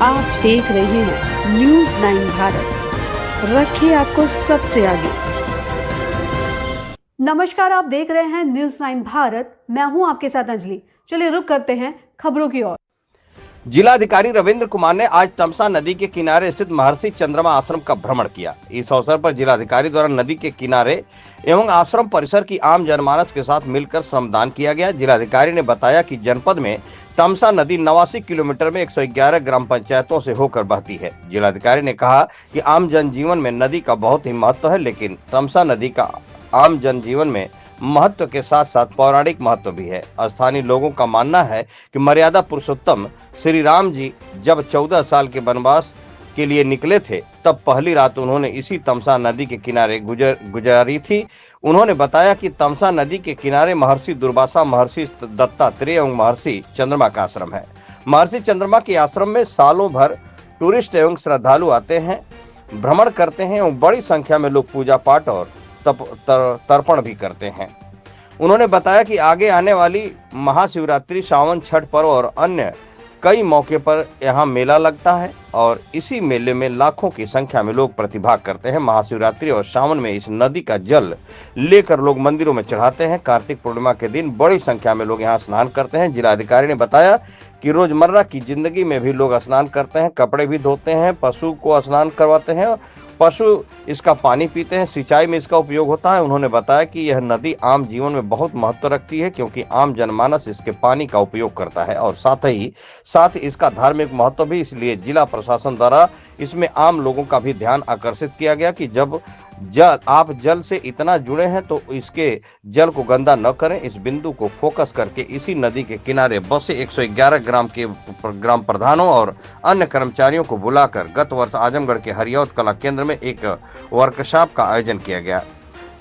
आप देख रहे हैं न्यूज़ 9 भारत, रखिए आपको सबसे आगे। नमस्कार, आप देख रहे हैं न्यूज़ 9 भारत, मैं हूं आपके साथ अंजलि। चलिए रुक करते हैं खबरों की ओर। जिलाधिकारी रविंद्र कुमार ने आज तमसा नदी के किनारे स्थित महर्षि चंद्रमा आश्रम का भ्रमण किया। इस अवसर पर जिलाधिकारी द्वारा नदी के किनारे एवं आश्रम परिसर की आम जनमानस के साथ मिलकर श्रमदान किया गया। जिलाधिकारी ने बताया कि जनपद में तमसा नदी 89 किलोमीटर में 111 ग्राम पंचायतों से होकर बहती है। जिलाधिकारी ने कहा कि आम जनजीवन में नदी का बहुत ही महत्व है, लेकिन तमसा नदी का आम जनजीवन में महत्व के साथ साथ पौराणिक महत्व भी है। स्थानीय लोगों का मानना है कि मर्यादा पुरुषोत्तम श्री राम जी जब 14 साल के वनवास के लिए निकले थे, तब पहली रात उन्होंने इसी तमसा नदी के किनारे गुजारी थी। उन्होंने बताया कि तमसा नदी के किनारे महर्षि दुर्वासा, महर्षि दत्तात्रेय एवं महर्षि चंद्रमा का आश्रम है। महर्षि चंद्रमा के आश्रम में सालों भर टूरिस्ट एवं श्रद्धालु आते हैं, भ्रमण करते हैं एवं बड़ी संख्या में लोग पूजा पाठ और तर्पण भी करते हैं। उन्होंने बताया कि आगे आने वाली महाशिवरात्रि, सावन, छठ पर्व और अन्य कई मौके पर यहाँ मेला लगता है और इसी मेले में लाखों की संख्या में लोग प्रतिभाग करते हैं। महाशिवरात्रि और सावन में इस नदी का जल लेकर लोग मंदिरों में चढ़ाते हैं। कार्तिक पूर्णिमा के दिन बड़ी संख्या में लोग यहाँ स्नान करते हैं। जिलाधिकारी ने बताया कि रोजमर्रा की जिंदगी में भी लोग स्नान करते हैं, कपड़े भी धोते हैं, पशु को स्नान करवाते हैं, पशु इसका पानी पीते हैं, सिंचाई में इसका उपयोग होता है। उन्होंने बताया कि यह नदी आम जीवन में बहुत महत्व रखती है, क्योंकि आम जनमानस इसके पानी का उपयोग करता है और साथ ही इसका धार्मिक महत्व भी। इसलिए जिला प्रशासन द्वारा इसमें आम लोगों का भी ध्यान आकर्षित किया गया कि जब आप जल से इतना जुड़े हैं तो इसके जल को गंदा न करें। इस बिंदु को फोकस करके इसी नदी के किनारे बसे 111 ग्राम प्रधानों और अन्य कर्मचारियों को बुलाकर गत वर्ष आजमगढ़ के हरियौत कला केंद्र में एक वर्कशॉप का आयोजन किया गया,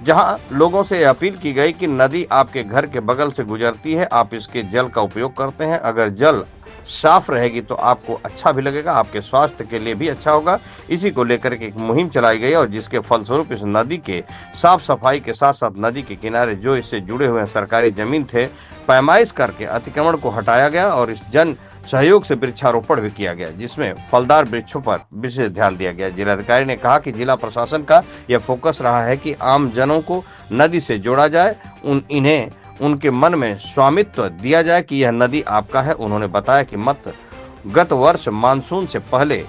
जहां लोगों से अपील की गई कि नदी आपके घर के बगल से गुजरती है, आप इसके जल का उपयोग करते हैं। अगर जल साफ रहेगी तो आपको अच्छा भी लगेगा, आपके स्वास्थ्य के लिए भी अच्छा होगा। इसी को लेकर के एक मुहिम चलाई गई और जिसके फलस्वरूप इस नदी के साफ सफाई के साथ साथ नदी के किनारे जो इससे जुड़े हुए सरकारी जमीन थे, पैमाइश करके अतिक्रमण को हटाया गया और इस जन सहयोग से वृक्षारोपण भी किया गया, जिसमें फलदार वृक्षों पर विशेष ध्यान दिया गया। जिलाधिकारी ने कहा कि जिला प्रशासन का यह फोकस रहा है कि आम जनों को नदी से जोड़ा जाए, इन्हें उनके मन में स्वामित्व दिया जाए कि यह नदी आपका है। उन्होंने बताया कि गत वर्ष मानसून से पहले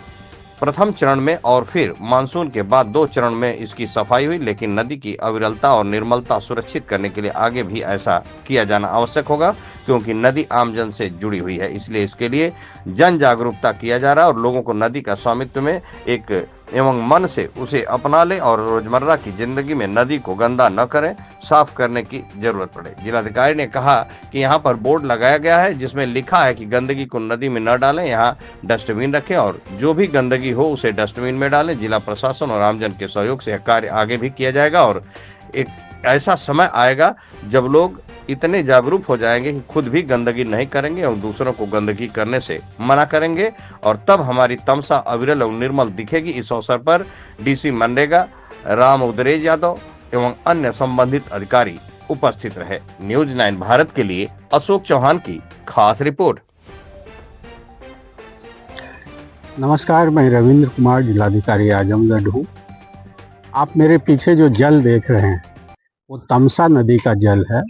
प्रथम चरण में और फिर मानसून के बाद 2 चरण में इसकी सफाई हुई, लेकिन नदी की अविरलता और निर्मलता सुरक्षित करने के लिए आगे भी ऐसा किया जाना आवश्यक होगा, क्योंकि नदी आमजन से जुड़ी हुई है। इसलिए इसके लिए जन जागरूकता किया जा रहा है और लोगों को नदी का स्वामित्व में एक एवं मन से उसे अपना ले और रोजमर्रा की जिंदगी में नदी को गंदा न करें, साफ करने की जरूरत पड़े। जिलाधिकारी ने कहा कि यहाँ पर बोर्ड लगाया गया है जिसमें लिखा है कि गंदगी को नदी में न डालें, यहाँ डस्टबिन रखें और जो भी गंदगी हो उसे डस्टबिन में डालें। जिला प्रशासन और आमजन के सहयोग से यह कार्य आगे भी किया जाएगा और एक ऐसा समय आएगा जब लोग इतने जागरूक हो जाएंगे कि खुद भी गंदगी नहीं करेंगे और दूसरों को गंदगी करने से मना करेंगे और तब हमारी तमसा अविरल और निर्मल दिखेगी। इस अवसर पर डीसी मनरेगा राम उदरेज यादव एवं अन्य संबंधित अधिकारी उपस्थित रहे। न्यूज़ 9 भारत के लिए अशोक चौहान की खास रिपोर्ट। नमस्कार, मैं रविंद्र कुमार, जिलाधिकारी आजमगढ़ हूँ। आप मेरे पीछे जो जल देख रहे हैं वो तमसा नदी का जल है।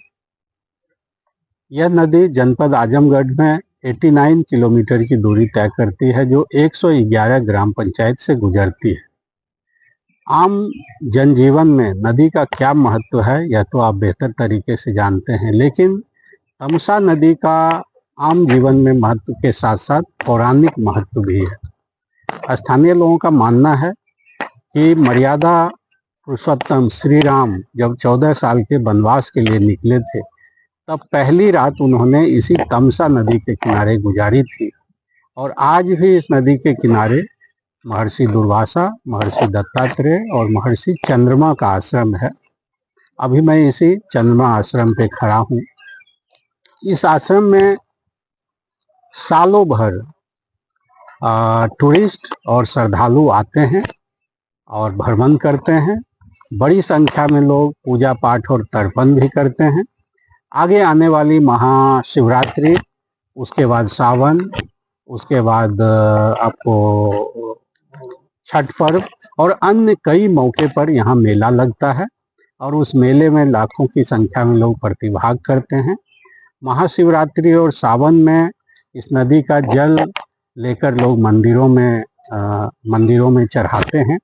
यह नदी जनपद आजमगढ़ में 89 किलोमीटर की दूरी तय करती है, जो 111 ग्राम पंचायत से गुजरती है। आम जनजीवन में नदी का क्या महत्व है यह तो आप बेहतर तरीके से जानते हैं, लेकिन तमसा नदी का आम जीवन में महत्व के साथ साथ पौराणिक महत्व भी है। स्थानीय लोगों का मानना है कि मर्यादा पुरुषोत्तम श्री राम जब 14 साल के वनवास के लिए निकले थे, तब पहली रात उन्होंने इसी तमसा नदी के किनारे गुजारी थी और आज भी इस नदी के किनारे महर्षि दुर्वासा, महर्षि दत्तात्रेय और महर्षि चंद्रमा का आश्रम है। अभी मैं इसी चंद्रमा आश्रम पे खड़ा हूँ। इस आश्रम में सालों भर टूरिस्ट और श्रद्धालु आते हैं और भ्रमण करते हैं। बड़ी संख्या में लोग पूजा पाठ और तर्पण भी करते हैं। आगे आने वाली महाशिवरात्रि, उसके बाद सावन उसके बाद आपको छठ पर्व और अन्य कई मौके पर यहाँ मेला लगता है और उस मेले में लाखों की संख्या में लोग प्रतिभाग करते हैं। महाशिवरात्रि और सावन में इस नदी का जल लेकर लोग मंदिरों में चढ़ाते हैं।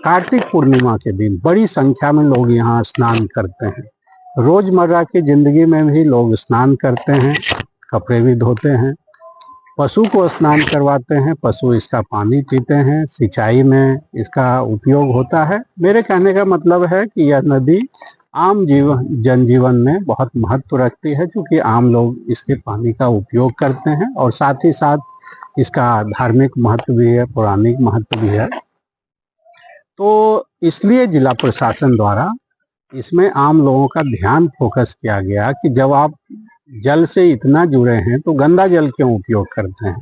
कार्तिक पूर्णिमा के दिन बड़ी संख्या में लोग यहाँ स्नान करते हैं। रोजमर्रा की जिंदगी में भी लोग स्नान करते हैं, कपड़े भी धोते हैं, पशु को स्नान करवाते हैं, पशु इसका पानी पीते हैं, सिंचाई में इसका उपयोग होता है। मेरे कहने का मतलब है कि यह नदी आम जनजीवन में बहुत महत्व रखती है, क्योंकि आम लोग इसके पानी का उपयोग करते हैं और साथ ही साथ इसका धार्मिक महत्व भी है, पौराणिक महत्व भी है। तो इसलिए जिला प्रशासन द्वारा इसमें आम लोगों का ध्यान फोकस किया गया कि जब आप जल से इतना जुड़े हैं तो गंदा जल क्यों उपयोग करते हैं।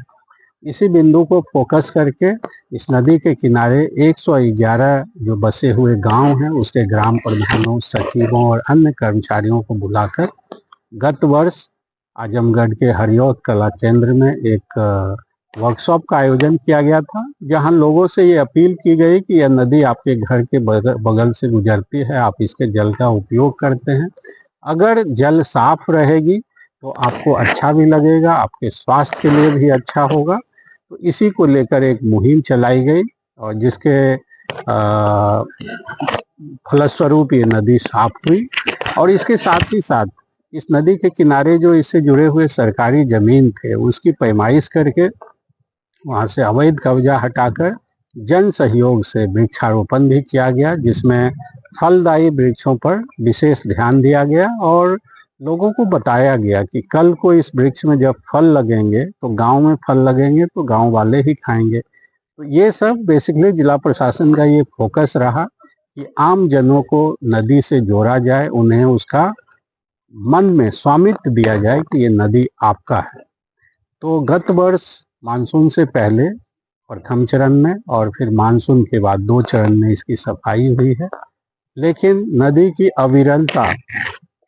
इसी बिंदु को फोकस करके इस नदी के किनारे 111 जो बसे हुए गांव हैं उसके ग्राम प्रधानों, सचिवों और अन्य कर्मचारियों को बुलाकर गत वर्ष आजमगढ़ के हरिऔध कला केंद्र में एक वर्कशॉप का आयोजन किया गया था, जहां लोगों से ये अपील की गई कि यह नदी आपके घर के बगल से गुजरती है, आप इसके जल का उपयोग करते हैं। अगर जल साफ रहेगी तो आपको अच्छा भी लगेगा, आपके स्वास्थ्य के लिए भी अच्छा होगा। तो इसी को लेकर एक मुहिम चलाई गई और जिसके फलस्वरूप ये नदी साफ हुई। और इसके साथ ही साथ इस नदी के किनारे जो इससे जुड़े हुए सरकारी जमीन थे उसकी पैमाइश करके वहाँ से अवैध कब्जा हटाकर जन सहयोग से वृक्षारोपण भी किया गया, जिसमें फलदायी वृक्षों पर विशेष ध्यान दिया गया और लोगों को बताया गया कि कल को इस वृक्ष में जब फल लगेंगे तो गांव में फल लगेंगे तो गांव वाले ही खाएंगे। तो ये सब बेसिकली जिला प्रशासन का ये फोकस रहा कि आम जनों को नदी से जोड़ा जाए, उन्हें उसका मन में स्वामित्व दिया जाए कि ये नदी आपका है। तो गत वर्ष मानसून से पहले प्रथम चरण में और फिर मानसून के बाद 2 चरण में इसकी सफाई हुई है, लेकिन नदी की अविरलता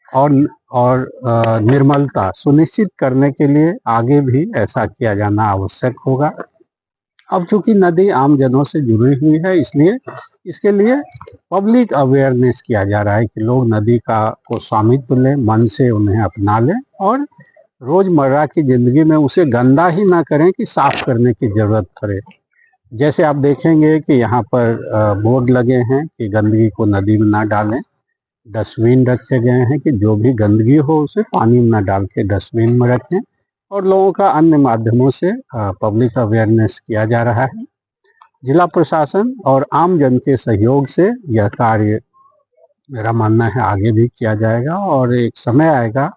और निर्मलता सुनिश्चित करने के लिए आगे भी ऐसा किया जाना आवश्यक होगा। अब चूंकि नदी आम जनों से जुड़ी हुई है, इसलिए इसके लिए पब्लिक अवेयरनेस किया जा रहा है कि लोग नदी को स्वामित्व लें, मन से उन्हें अपना लें और रोजमर्रा की जिंदगी में उसे गंदा ही ना करें कि साफ करने की जरूरत पड़े। जैसे आप देखेंगे कि यहाँ पर बोर्ड लगे हैं कि गंदगी को नदी में ना डालें, डस्टबिन रखे गए हैं कि जो भी गंदगी हो उसे पानी में न डाल के डस्टबिन में रखें और लोगों का अन्य माध्यमों से पब्लिक अवेयरनेस किया जा रहा है। जिला प्रशासन और आम जन के सहयोग से यह कार्य मेरा मानना है आगे भी किया जाएगा और एक समय आएगा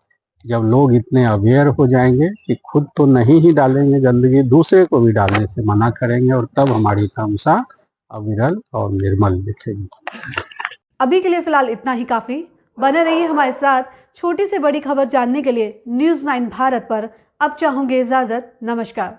जब लोग इतने अवेयर हो जाएंगे कि खुद तो नहीं ही डालेंगे गंदगी, दूसरे को भी डालने से मना करेंगे और तब हमारी तमसा अविरल और निर्मल दिखेगी। अभी के लिए फिलहाल इतना ही काफी। बने रहिए हमारे साथ छोटी से बड़ी खबर जानने के लिए न्यूज़ 9 भारत पर। अब चाहूंगी इजाजत। नमस्कार।